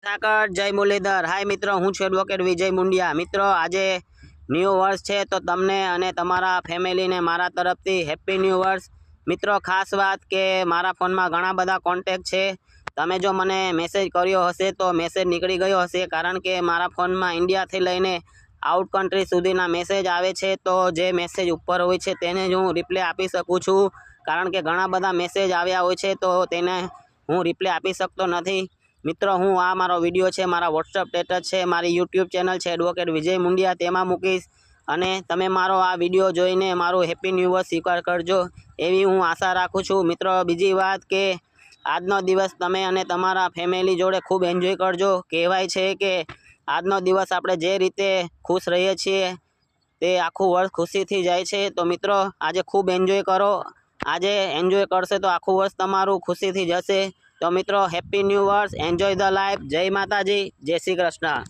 ઠાકર જય મુરલીધર। હાય મિત્રો, હું છું એડવોકેટ વિજય મુંડિયા। મિત્રો, આજે ન્યૂ વર્ષ છે તો તમને અને તમારા ફેમિલીને મારા તરફથી હેપી ન્યૂ વર્ષ। મિત્રો, ખાસ વાત કે મારા ફોનમાં ઘણા બધા કોન્ટેક્ટ છે। તમે જો મને મેસેજ કર્યો હશે તો મેસેજ નીકળી ગયો હશે, કારણ કે મારા ફોનમાં ઇન્ડિયાથી લઈને આઉટ કન્ટ્રી સુધીના મેસેજ આવે છે। તો જે મેસેજ ઉપર હોય છે તેને જ હું રિપ્લાય આપી શકું છું, કારણ કે ઘણા બધા મેસેજ આવ્યા હોય છે તો તેને હું રિપ્લાય આપી શકતો નથી। મિત્રો, હું આ મારો વિડીયો છે, મારા વોટ્સઅપ સ્ટેટસ છે, મારી યુટ્યુબ ચેનલ છે એડવોકેટ વિજય મુંડિયા, તેમાં મૂકીશ અને તમે મારો આ વિડીયો જોઈને મારું હેપી ન્યૂ યર સ્વીકાર કરજો એવી હું આશા રાખું છું। મિત્રો, બીજી વાત કે આજનો દિવસ તમે અને તમારા ફેમિલી જોડે ખૂબ એન્જોય કરજો। કહેવાય છે કે આજનો દિવસ આપણે જે રીતે ખુશ રહીએ છીએ તે આખું વર્ષ ખુશીથી જાય છે। તો મિત્રો, આજે ખૂબ એન્જોય કરો। આજે એન્જોય કરશે તો આખું વર્ષ તમારું ખુશીથી જશે। તો મિત્રો, હેપી ન્યૂ વર્ષ, એન્જોય ધ લાઈફ। જય માતાજી, જય શ્રી કૃષ્ણ।